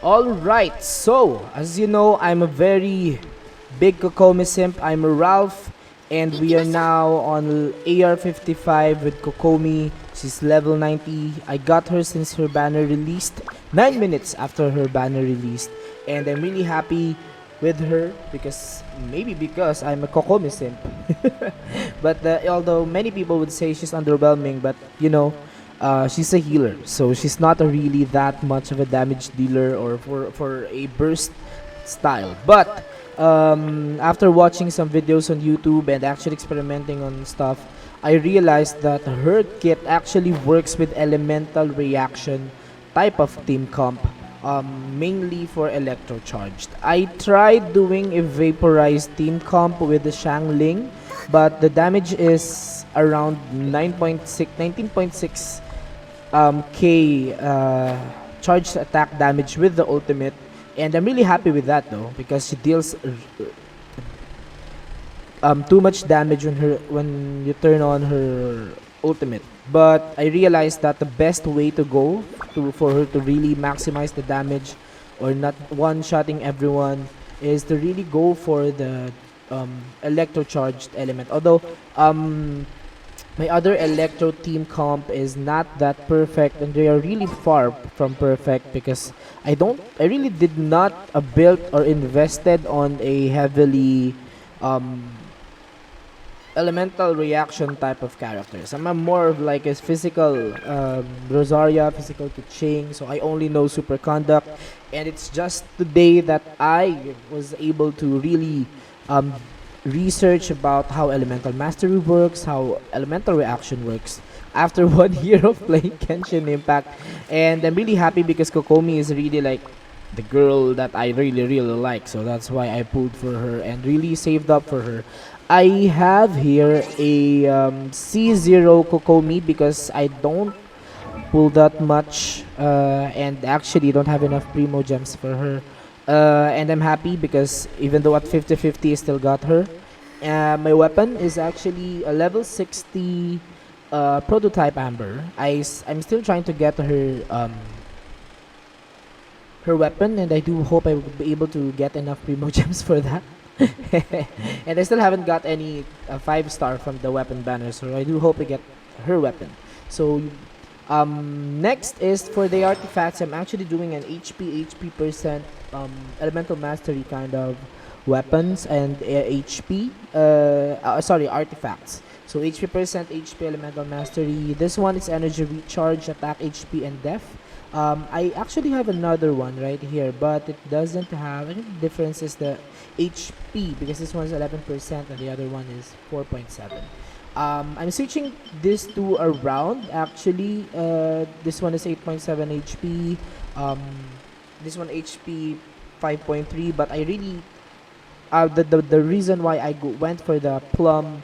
Alright, so as you know, I'm a very big Kokomi simp. I'm a Ralph, and we are now on AR 55 with Kokomi. She's level 90. I got her since her banner released, 9 minutes after her banner released, and I'm really happy with her because maybe because I'm a Kokomi simp. But although many people would say she's underwhelming, but she's a healer, so she's not a really that much of a damage dealer or for a burst style. But after watching some videos on YouTube and actually experimenting on stuff, I realized that her kit actually works with elemental reaction type of team comp, mainly for electrocharged. I tried doing a vaporized team comp with the Shangling, but the damage is around 9.6, 19.6 K charged attack damage with the ultimate, and I'm really happy with that though because she deals too much damage when you turn on her ultimate. But I realized that the best way to go for her to really maximize the damage or not one-shotting everyone is to really go for the electro-charged element. Although my other electro team comp is not that perfect, and they are really far from perfect because I really did not build or invested on a heavily um elemental reaction type of characters. I'm a more of like a physical Rosaria, physical Kuching, so I only know super conduct, and it's just today that I was able to really um, research about how elemental mastery works, how elemental reaction works. After 1 year of playing Genshin Impact, and I'm really happy because Kokomi is really like the girl that I really like, so that's why I pulled for her and really saved up for her. I have here a C0 Kokomi because I don't pull that much and actually don't have enough Primo gems for her. And I'm happy because even though at 50-50 I still got her. My weapon is actually a level 60 prototype Amber. I'm still trying to get her weapon, and I do hope I will be able to get enough Primo gems for that. And I still haven't got any 5-star from the weapon banner, so I do hope I get her weapon. So next is for the artifacts. I'm actually doing an HP percent elemental mastery kind of weapons and HP sorry, artifacts. So HP percent, HP elemental mastery. This one is energy recharge, attack HP, and def. I actually have another one right here, but it doesn't have. I think the difference is the HP because this one is 11% and the other one is 4.7. I'm switching these two around. Actually, this one is 8.7 HP. This one HP 5.3. But I really the reason why I went for the plum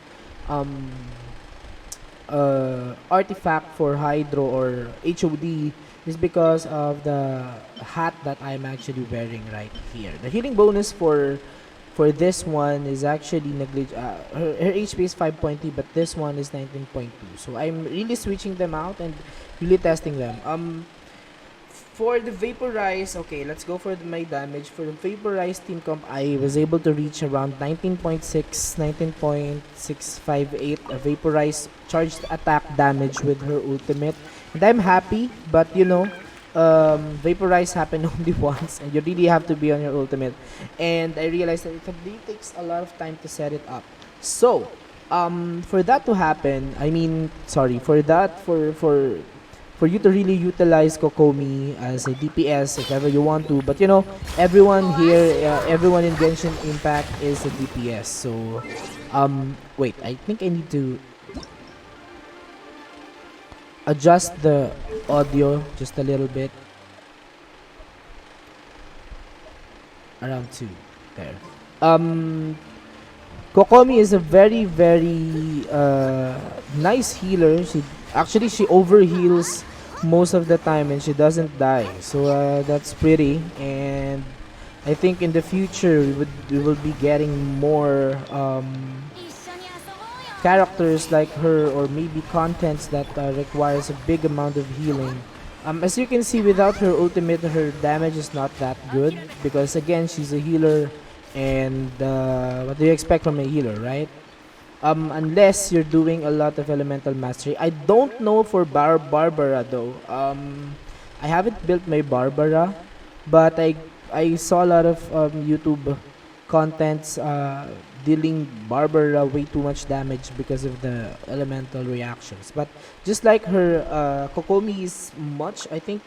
artifact for Hydro or HOD is because of the hat that I'm actually wearing right here. The healing bonus for this one is actually her HP is 5.2, but this one is 19.2. So I'm really switching them out and really testing them. For the vaporize, okay, let's go for my damage. For the vaporize team comp, I was able to reach around 19.6, 19.658 vaporize charged attack damage with her ultimate. And I'm happy, but vaporize happen only once, and you really have to be on your ultimate. And I realized that it really takes a lot of time to set it up. So, for that to happen, I mean, sorry, for you to really utilize Kokomi as a DPS if ever you want to. But everyone here, everyone in Genshin Impact is a DPS. So, wait, I think I need to adjust the audio just a little bit. Around 2. There. Kokomi is a very nice healer. She overheals most of the time and she doesn't die. So that's pretty, and I think in the future we will be getting more characters like her, or maybe contents that requires a big amount of healing As you can see, without her ultimate, her damage is not that good because again, she's a healer, and what do you expect from a healer, right? Unless you're doing a lot of elemental mastery. I don't know for Barbara though. I haven't built my Barbara, but I saw a lot of YouTube contents dealing Barbara way too much damage because of the elemental reactions. But just like her, Kokomi is much. I think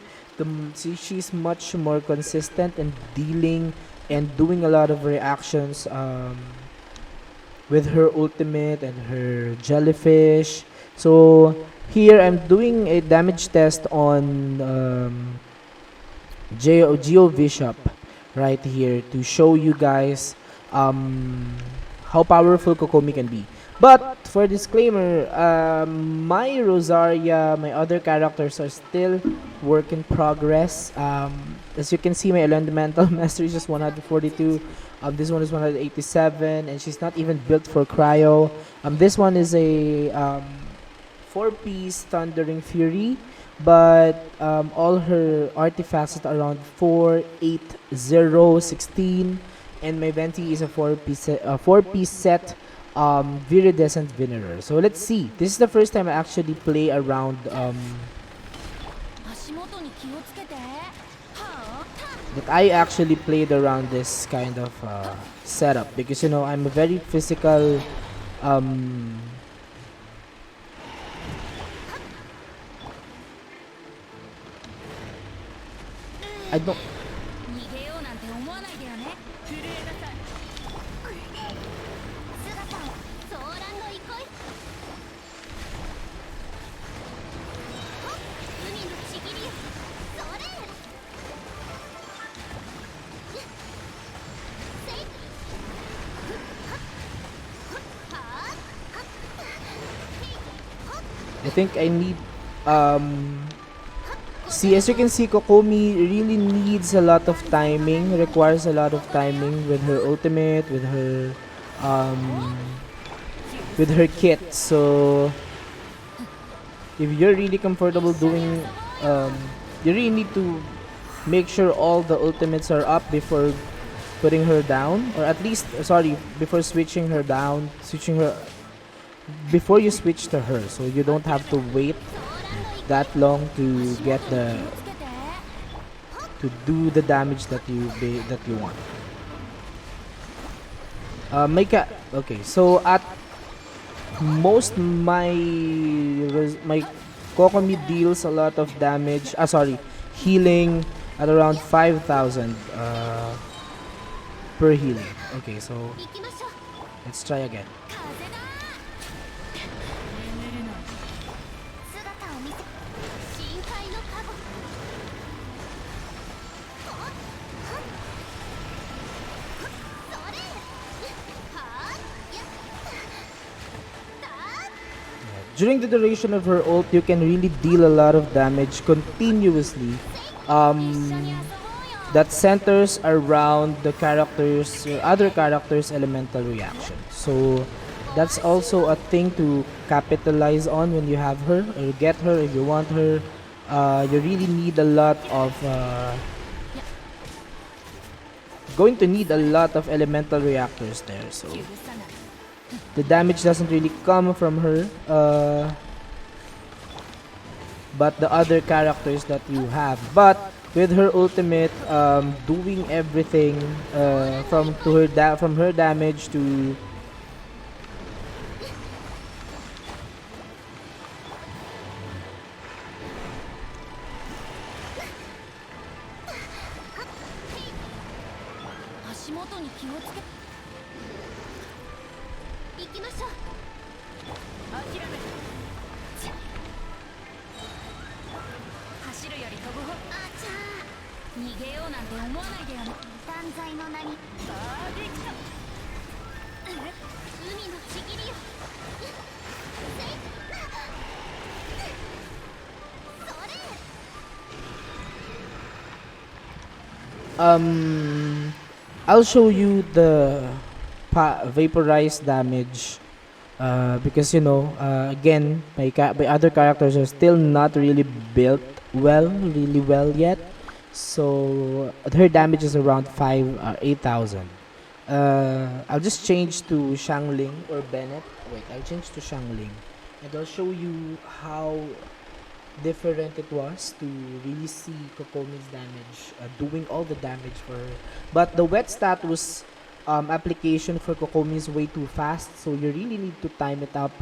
she's much more consistent in dealing and doing a lot of reactions. With her ultimate and her jellyfish. So here I'm doing a damage test on Geo Bishop right here to show you guys how powerful Kokomi can be. But for disclaimer, my Rosaria, my other characters are still work in progress. As you can see, my elemental mastery is just 142. This one is 187, and she's not even built for cryo. This one is a 4-piece Thundering Fury, but all her artifacts are around 4, 8, 0, 16, and my Venti is a 4-piece set Viridescent Venerer. So let's see. This is the first time I actually play around that I actually played around this kind of setup, because you know I'm a very physical I don't I think I need see, as you can see, Kokomi really needs a lot of timing, requires a lot of timing with her ultimate, with her kit. So if you're really comfortable doing you really need to make sure all the ultimates are up before putting her down, or at least sorry, before switching her down, before you switch to her, so you don't have to wait that long to get to do the damage that you want. Okay, so at most my Kokomi deals a lot of damage. Sorry, healing at around 5,000 per healing. Okay, so let's try again. During the duration of her ult, you can really deal a lot of damage continuously. That centers around the other characters' elemental reaction. So that's also a thing to capitalize on when you have her or get her if you want her. You really need a lot of going to need a lot of elemental reactors there. So the damage doesn't really come from her, but the other characters that you have. But with her ultimate, doing everything from her damage to I'll show you the vaporized damage because you know again my other characters are still not really built really well yet. So her damage is around 8,000. I'll just change to Shangling or Bennett. Wait, I'll change to Shangling, and I'll show you how different it was to really see Kokomi's damage, doing all the damage for her. But the wet status application for Kokomi is way too fast, so you really need to time it up.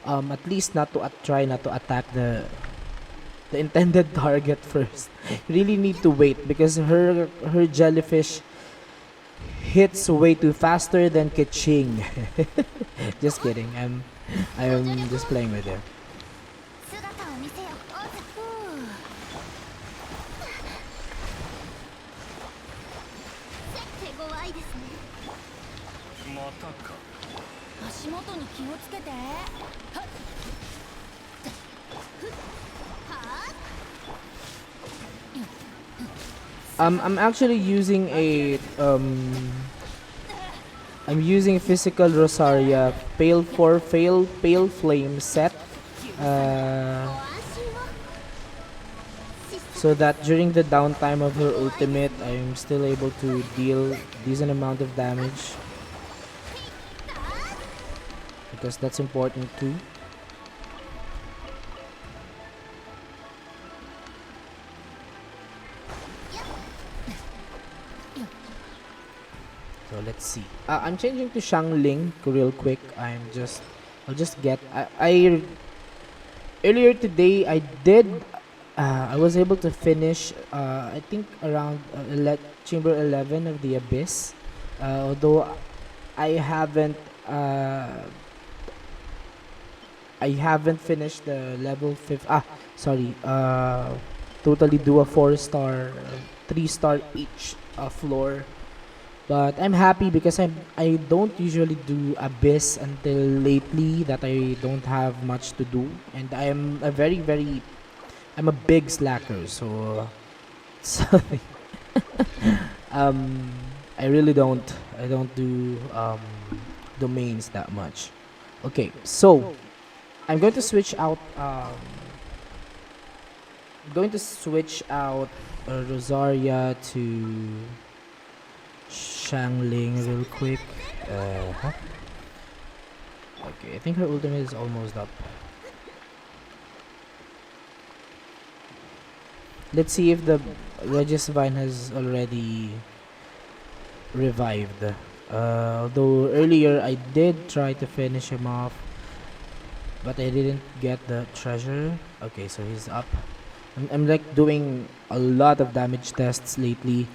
At least not to try not to attack the intended target first. You really need to wait because her jellyfish hits way too faster than Kaching. Just kidding. I'm just playing with it. 姿を見せよ。ふう。手強いですね。またか。足元に気をつけて。はっ。I'm actually using I'm using physical Rosaria pale flame set, so that during the downtime of her ultimate, I'm still able to deal decent amount of damage, because that's important too. So let's see. I'm changing to Shangling real quick. I'll just get. I earlier today I was able to finish. I think around chamber 11 of the Abyss. Although I haven't. I haven't finished the level 5. Sorry. Totally do a 4-star, 3-star each floor. But I'm happy because I don't usually do Abyss until lately that I don't have much to do, and I'm a big slacker, so sorry. I don't do domains that much. Okay, so I'm going to switch out Rosaria to Shangling real quick. Okay, I think her ultimate is almost up. Let's see if the Regisvine has already revived. Although earlier I did try to finish him off, but I didn't get the treasure. Okay, so he's up. I'm like doing a lot of damage tests lately.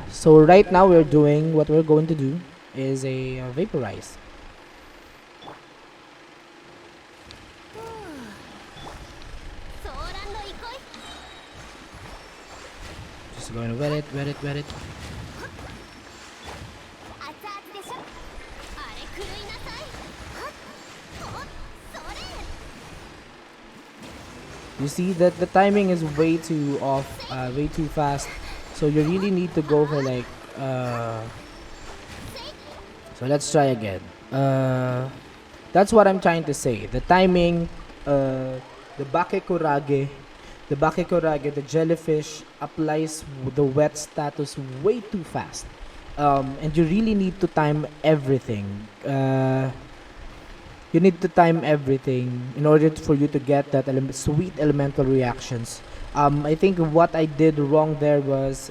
So right now what we're going to do is a vaporize. Just going to wet it. You see that the timing is way too off, way too fast. So you really need to go for like, so let's try again. That's what I'm trying to say. The timing, the Bakekurage, the jellyfish applies the wet status way too fast. And you really need to time everything. You need to time everything in order for you to get that sweet elemental reactions. I think what I did wrong there was,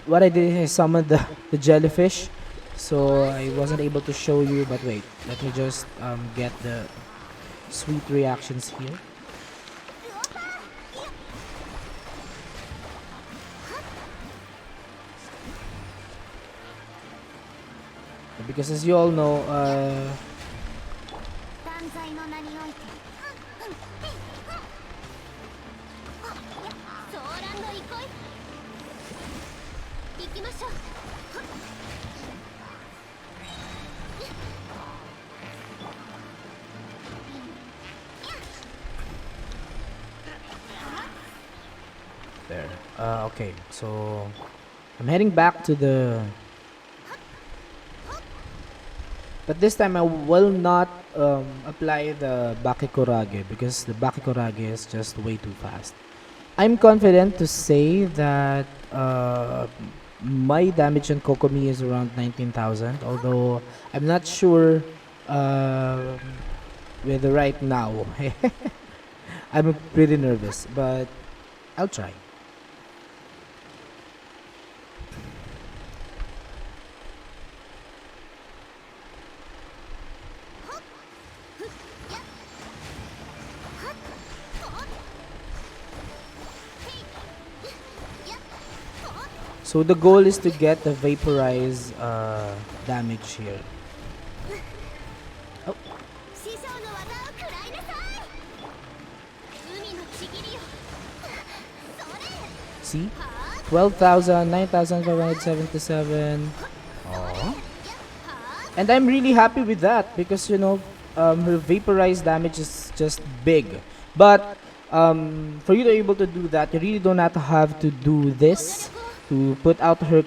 what I did is summon the jellyfish, so I wasn't able to show you. But wait, let me just get the sweet reactions here. Because as you all know, there. Okay, so I'm heading back to the But this time I will not apply the Bakikorage because the Bakikorage is just way too fast. I'm confident to say that my damage on Kokomi is around 19,000, although I'm not sure uh, with the right now. I'm pretty nervous, but I'll try. So the goal is to get the vaporize damage here. Oh, 師匠の技を食らいなさい。海のちぎりよ。それ。 see? 12,000, 9,577. Aww. And I'm really happy with that because, you know, her vaporized damage is just big. But for you to be able to do that, you really do not have to do this to put out her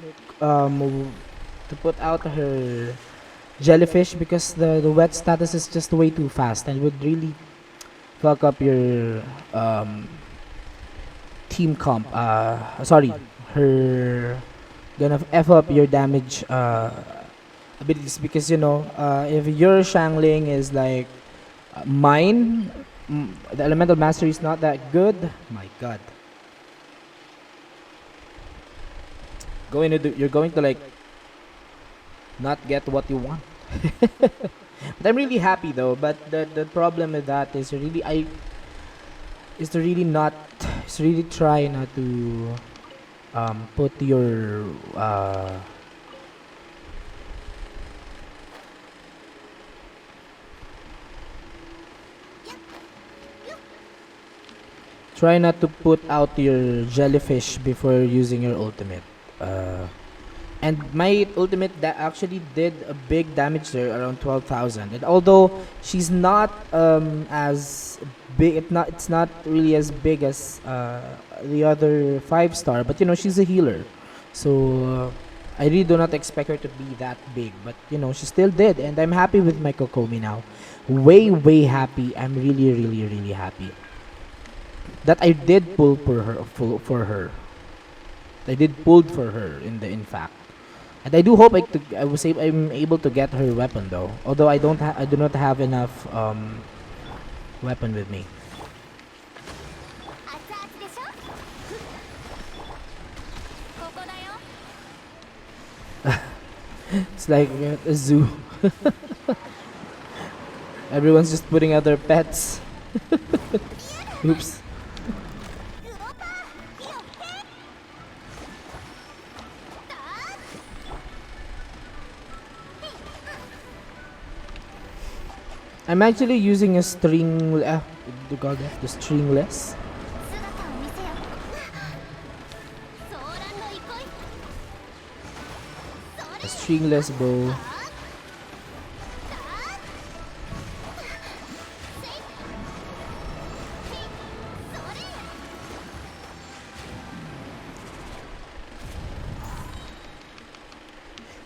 jellyfish because the wet status is just way too fast and would really fuck up your team comp. Sorry, her gonna f up your damage abilities because, you know, if your Shangling is like mine, the elemental mastery is not that good. My God, you're going to like not get what you want. But I'm really happy though. But the problem with that is is to really try not to put your try not to put out your jellyfish before using your ultimate. And my ultimate actually did a big damage there, around 12,000. And although she's not as big, it's not really as big as the other 5-star, but you know she's a healer, so I really do not expect her to be that big. But you know she still did, and I'm happy with my Kokomi now. Way happy. I'm really happy that I did pull for her. I did pulled for her in fact. And I do hope I'm able to get her weapon though. Although I do not have enough weapon with me. 熱々でしょ。ここだよ。 It's like a zoo. Everyone's just putting out their pets. Oops. I'm actually using a string. The stringless. 姿を見せよ。ソーランの憩い。そ A stringless bow.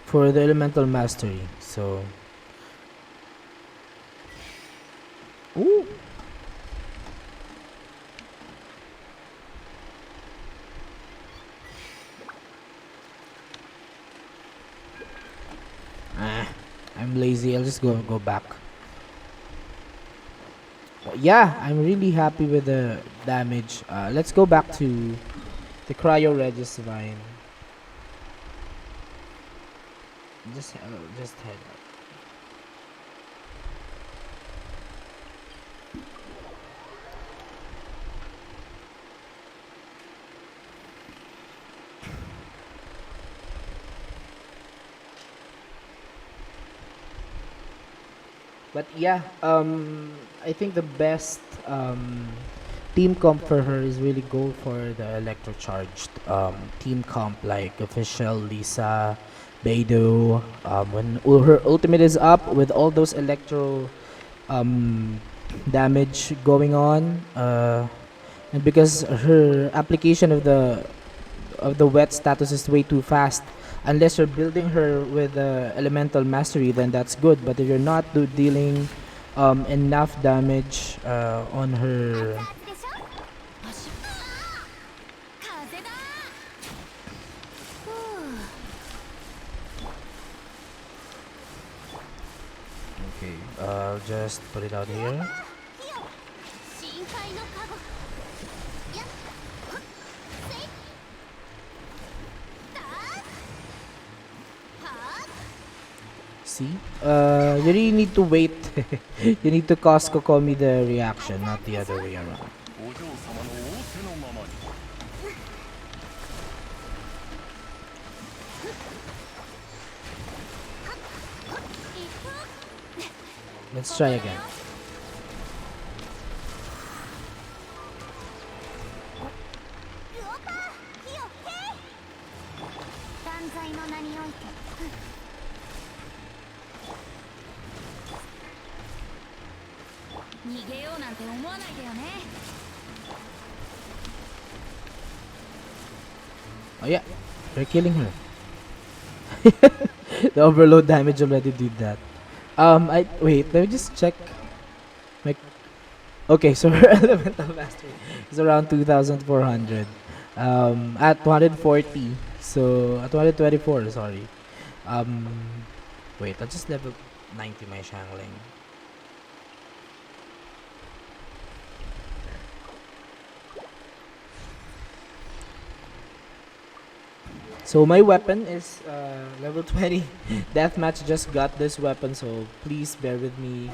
For the elemental mastery. So. Ooh. I'm lazy. I'll just go back. But yeah, I'm really happy with the damage. Let's go back to the Cryo Regis Vine. Just head up. But yeah, I think the best team comp for her is really go for the electrocharged team comp like official Lisa, Beidou. When her ultimate is up with all those electro damage going on, and because her application of the wet status is way too fast, unless you're building her with elemental mastery, then that's good. But if you're not dealing enough damage on her. 足風だふう Okay, I'll just put it out here. 深海のカゴやっほっせいだはっ See? You really need to wait. You need to cause Kokomi the reaction, not the other way around. お嬢様の仰せのままに Let's try again. ルオパ火をけ断罪の名において逃げようなんて思わないでよね Oh yeah, you're killing her. The overload damage already did that. I wait. Let me just check. My okay, so her elemental mastery is around 2,400. At 240. So at 224. Sorry. Wait. I'll just level 90 my Shangling. So my weapon is level 20. Deathmatch just got this weapon, so please bear with me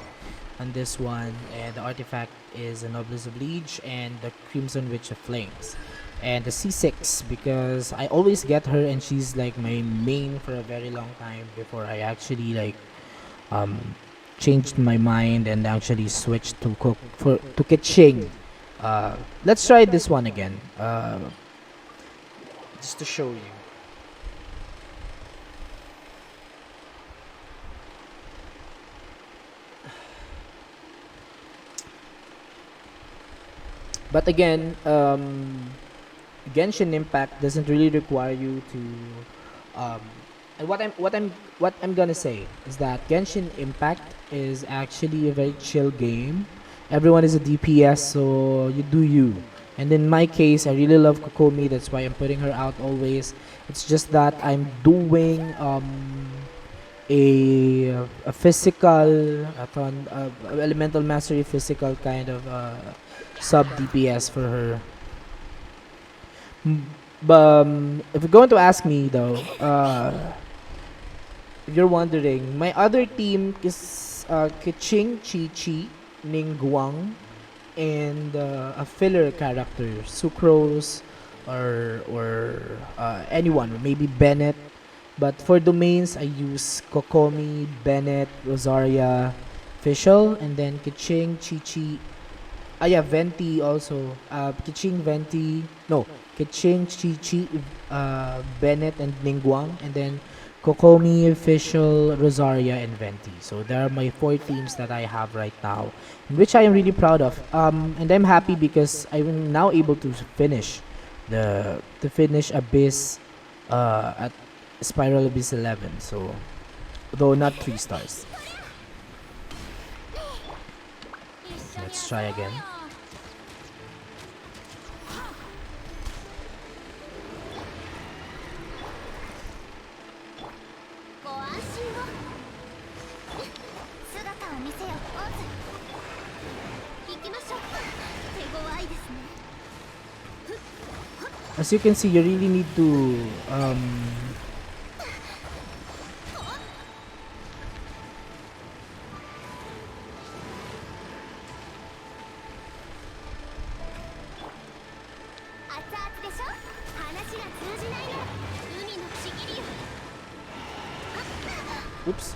on this one. And the artifact is a Noblesse Oblige and the Crimson Witch of Flames. And the C6 because I always get her and she's like my main for a very long time before I actually like changed my mind and actually switched to Keqing. Let's try this one again. Just to show you. But again, Genshin Impact doesn't really require you to. And what I'm gonna say is that Genshin Impact is actually a very chill game. Everyone is a DPS, so you do you. And in my case, I really love Kokomi. That's why I'm putting her out always. It's just that I'm doing a physical, elemental mastery physical kind of sub DPS for her. But if you're going to ask me though, if you're wondering, my other team is Keqing, Chi-Chi, Ningguang, and a filler character, Sucrose, or anyone, maybe Bennett. But for domains, I use Kokomi, Bennett, Rosaria, Fischl, and then Keqing, Chi-Chi. Yeah, Venti also. Keqing, Venti. No, Keqing, Chi-Chi, Bennett, and Ningguang. And then Kokomi, Fischl, Rosaria, and Venti. So there are my 4 teams that I have right now, which I am really proud of. And I'm happy because I'm now able to finish Abyss at Spiral Abyss 11. So, though not 3 stars. Let's try again. As you can see, you really need to oops.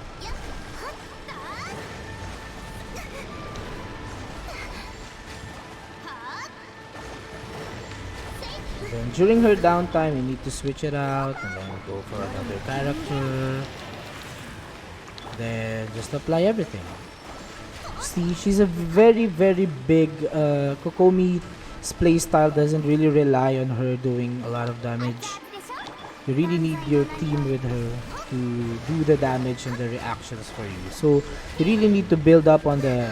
Then during her downtime, you need to switch it out and then go for another character. Then just apply everything. See, she's a very big Kokomi's playstyle doesn't really rely on her doing a lot of damage. You really need your team with her to do the damage and the reactions for you. So you really need to build up on the.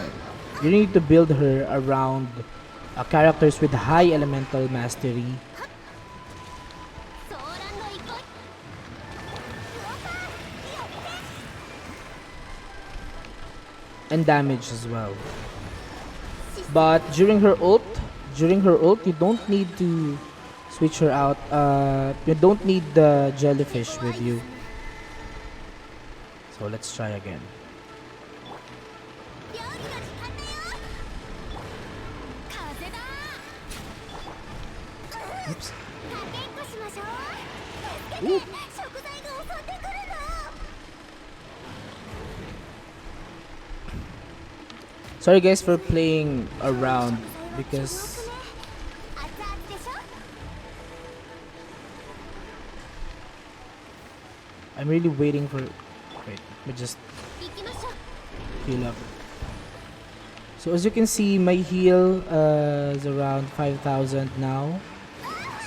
You need to build her around characters with high elemental mastery ソーランド行こう。and damage as well. But during her ult, you don't need to switch her out. You don't need the jellyfish with you. So let's try again. 料理の時間だよ。風だ。 Oops. かけっこしましょう。助けて。 Ooh. 食材が襲ってくるの。 Sorry guys for playing around because 熱々でしょ。 I'm really waiting for. Wait, let me just 行きましょう。 heal up. So as you can see, my heal is around 5,000 now.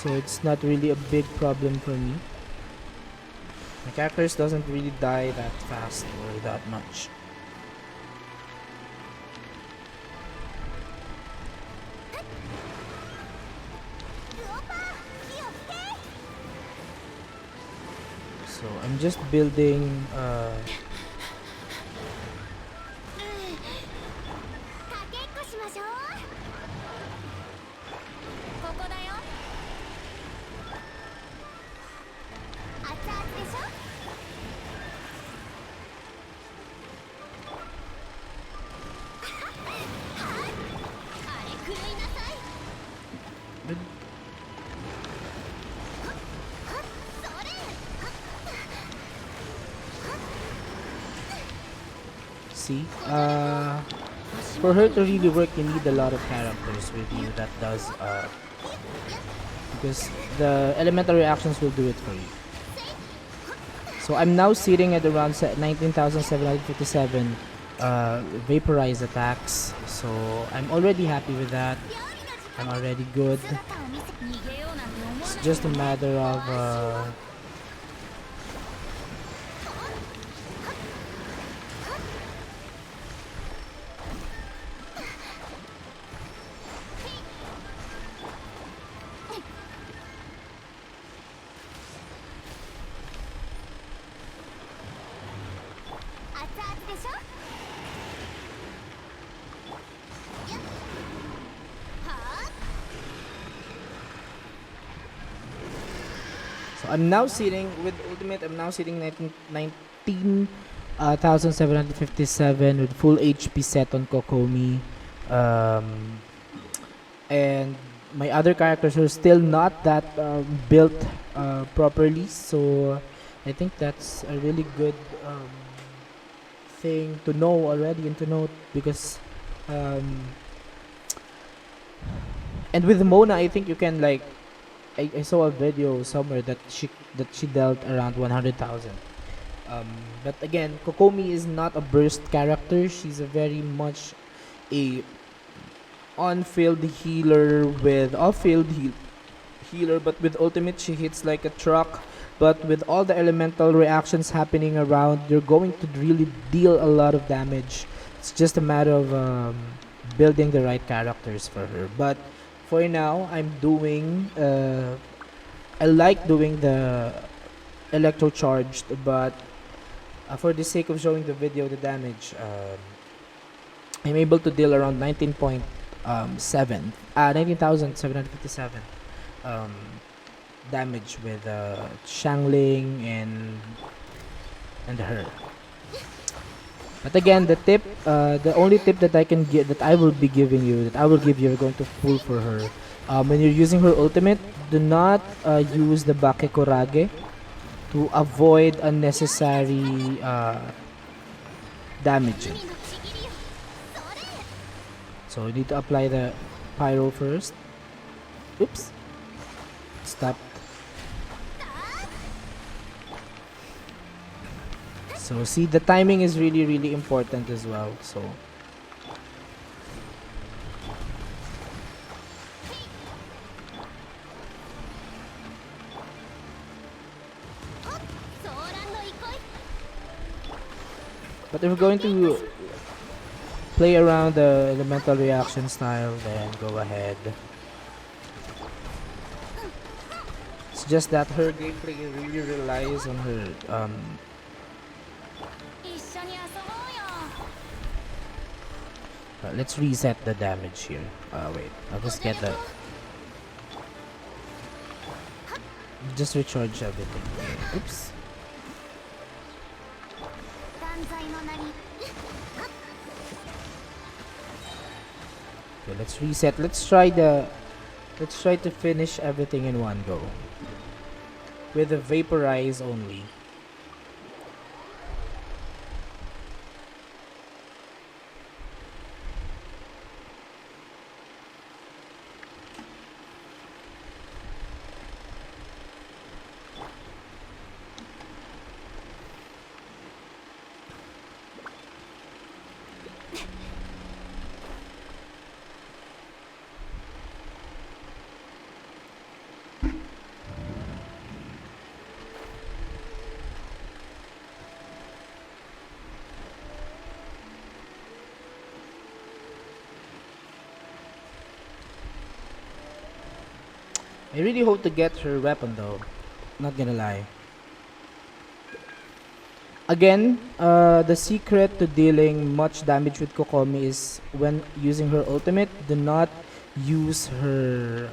So it's not really a big problem for me. My characters doesn't really die that fast or that much. So I'm just building かけっこしましょう。ここだよ。熱々でしょ。あれ食いなさい。 それ。 see for her to really work you need a lot of characters with you that does because the elemental reactions will do it for you. So I'm now sitting at around 19,757 vaporized attacks, so I'm already happy with that. I'm already good. 姿を見せ逃げようなんて思わ It's ない。 just a matter of so I'm now sitting with ultimate. I'm now sitting 19,757 with full HP set on Kokomi, and my other characters are still not that built properly. So I think that's a really good thing to know already and to note because. And with Mona, I think you can like I saw a video somewhere that she dealt around 100,000. But again, Kokomi is not a burst character. She's a very much a on-field healer with off-field healer, but with ultimate she hits like a truck. But with all the elemental reactions happening around, you're going to really deal a lot of damage. It's just a matter of building the right characters for her. But for now, I'm doing. I like doing the electro charged, but for the sake of showing the video, the damage, I'm able to deal around 19,757 damage with Shangling and her. But again, the only tip that I can give, that I will be giving you, that I will give you, going to pull for her. When you're using her ultimate, do not use the Bakekorage to avoid unnecessary damage. 海のちぎりよ。それ。 So you need to apply the pyro first. Oops. Stop. So see, the timing is really important as well. So But if we're going to play around the elemental reaction style, then go ahead. It's just that her gameplay really relies on her 一緒に遊ぼうよ let's reset the damage here. Wait, I'll just get the just recharge everything. Oops. 断罪の名に Okay, let's reset. Let's try to finish everything in one go. With the vaporize only. I really hope to get her weapon though. Not gonna lie. Again, the secret to dealing much damage with Kokomi is when using her ultimate, do not use her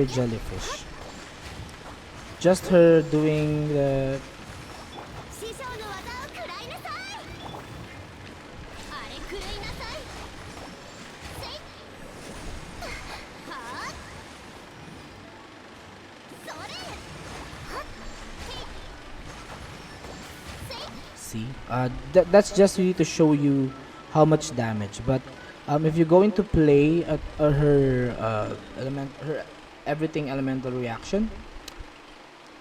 jellyfish. Just her doing the 師匠の技を食らいなさいあれ食らいなさいせいはあそれはっへいせい see. That's just really to show you how much damage. But if you're going to play her everything elemental reaction,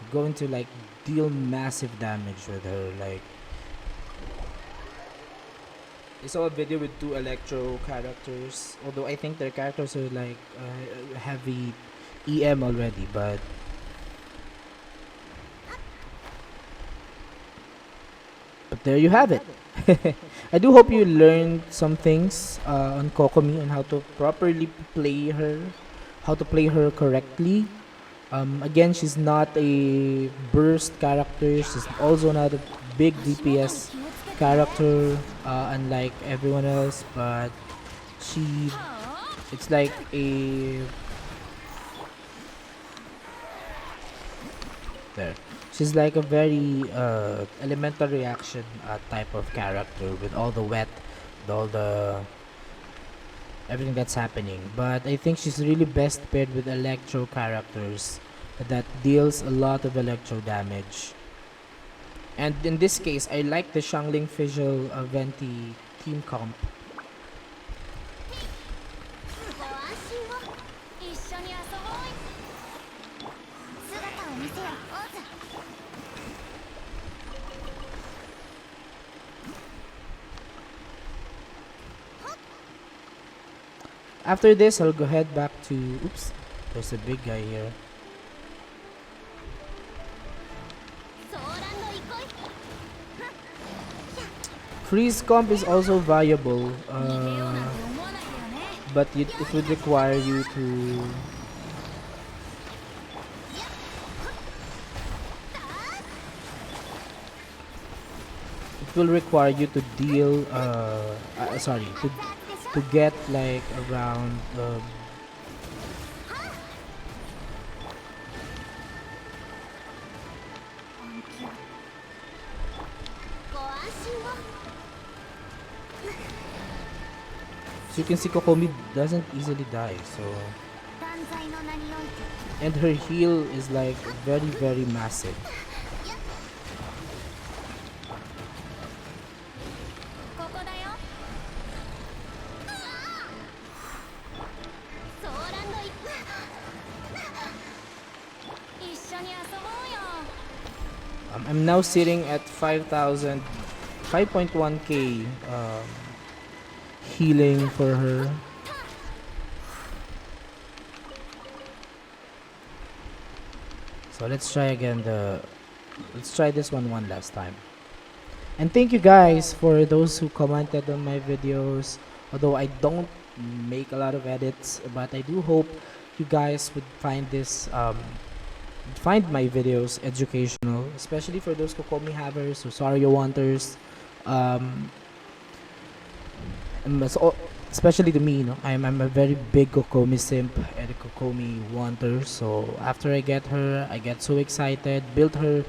you're going to like deal massive damage with her. Like I saw a video with 2 electro characters. Although I think their characters are like heavy EM already, but there you have it. I do hope you learned some things on Kokomi on how to properly play her, how to play her correctly. Again, she's not a burst character. She's also not a big DPS character, unlike everyone else. But it's like a there. She's like a very elemental reaction type of character with all the wet, with all the everything that's happening. But I think she's really best paired with electro characters that deals a lot of electro damage. And in this case, I like the Shangling Visual Venti team comp. ご安心を一緒に遊ぼう姿を見せよオーズ After this, I'll go head back to... Oops, there's a big guy here. ソーランの憩い Freeze comp is also viable, 逃げようなんて思わなきゃよね but it would require you to... It will require you to deal, sorry, to get like around, ご安心を so you can see Kokomi doesn't easily die, so... 断罪の名において And her heal is like very, very massive. ここだよソーランの憩い一緒に遊ぼうよ I'm now sitting at 5,000, 5.1k healing for her. So let's try again let's try this one last time. And thank you guys for those who commented on my videos. Although I don't make a lot of edits, but I do hope you guys would find find my videos educational, especially for those Kokomi havers, Rosario wanters, um, especially to me, I'm a very big Kokomi simp and a Kokomi wanter. So after I get her, I get so excited, built her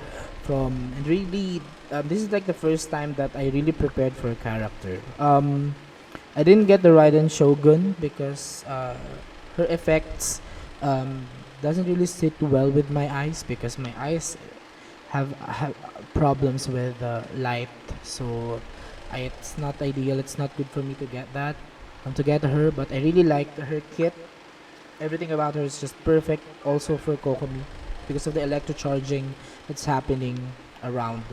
and really, this is like the first time that I really prepared for a character. I didn't get the Raiden Shogun because her effects um, doesn't really sit well with my eyes because my eyes have problems with light. So it's not ideal. It's not good for me to get that. To get her, but I really liked her kit. Everything about her is just perfect. Also for Kokomi because of the electrocharging that's happening around.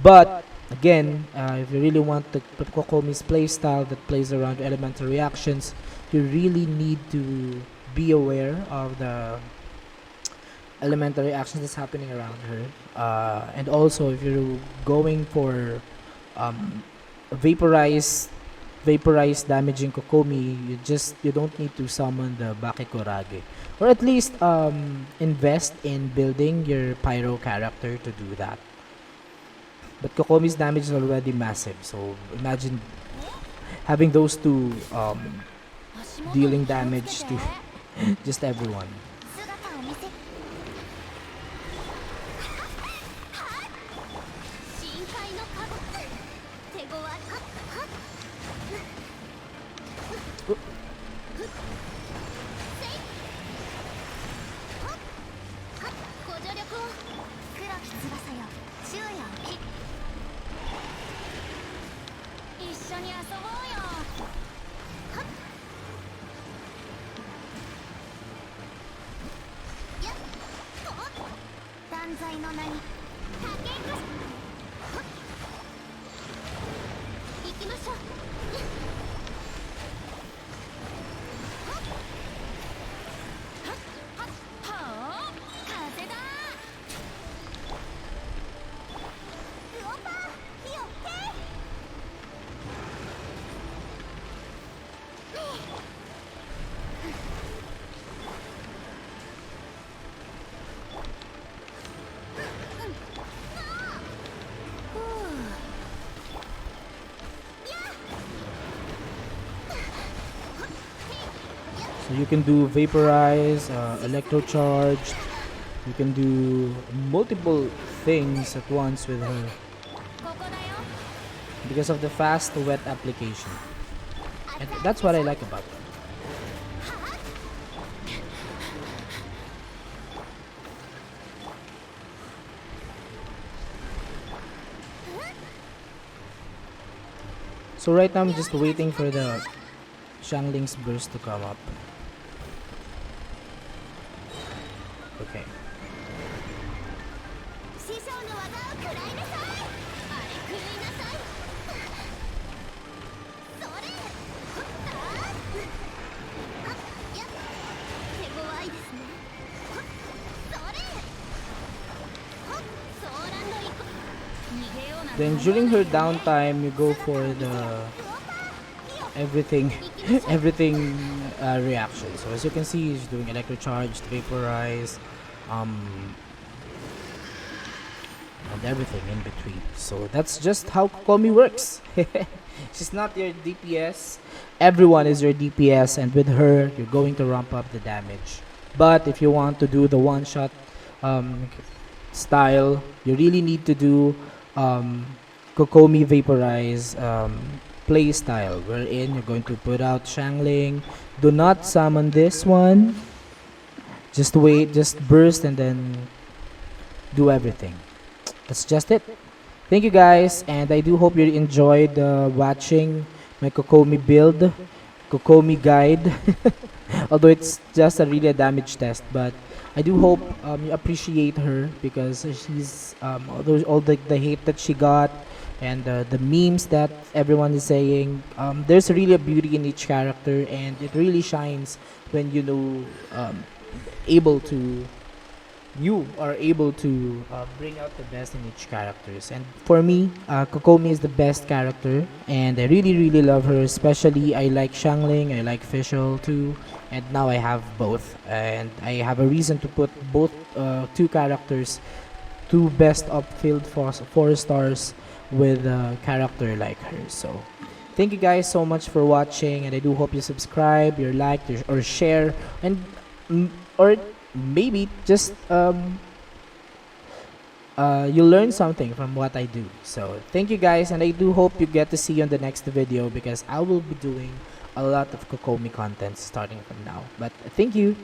But again, if you really want the Kokomi's playstyle that plays around elemental reactions, you really need to be aware of the elemental reactions that's happening around her. And also, if you're going for um, vaporize vaporize damaging Kokomi, you don't need to summon the Bakekorage. Or at least invest in building your Pyro character to do that. But Kokomi's damage is already massive, so imagine having those two dealing damage to just everyone. 姿を見せ深海のカゴ手強ははっはっせいはっはっご助力を黒き翼よ昼夜を切一緒に遊ぼうよはっやっと断罪の名に竹くはっ行きましょうはっはっはっ風だウオパーよってSo you can do vaporize, electrocharged. You can do multiple things at once with her ここだよ because of the fast wet application. And that's what I like about her. So right now I'm just waiting for the Shangling's burst to come up. Okay. 師匠の技を食らいなさいあれ食いなさいそれほったあやっ手強いですねほっそれほっソーランド行こ逃げようなんて Then during her downtime, you go for the everything reaction. So as you can see, she's doing electrocharged, vaporize, and everything in between. So that's just how Kokomi works. She's not your DPS. Everyone is your DPS, and with her, you're going to ramp up the damage. But if you want to do the one-shot style, you really need to do Kokomi vaporize play style, wherein you're going to put out Shangling. Do not summon this one. Just wait, just burst, and then do everything. That's just it. Thank you guys, and I do hope you enjoyed watching my Kokomi build, Kokomi guide. Although it's just really a damage test, but I do hope you appreciate her because she's all the hate that she got and the memes that everyone is saying. There's really a beauty in each character, and it really shines when able to you are able to bring out the best in each characters. And for me, Kokomi is the best character, and I really really love her. Especially I like Shangling, I like Fischl too, and now I have both, and I have a reason to put both two characters two best upfield 4 stars with a character like her. So thank you guys so much for watching, and I do hope you subscribe, you like, or share, and or maybe just you learn something from what I do. So thank you guys, and I do hope you get to see you on the next video, because I will be doing a lot of Kokomi content starting from now. But thank you.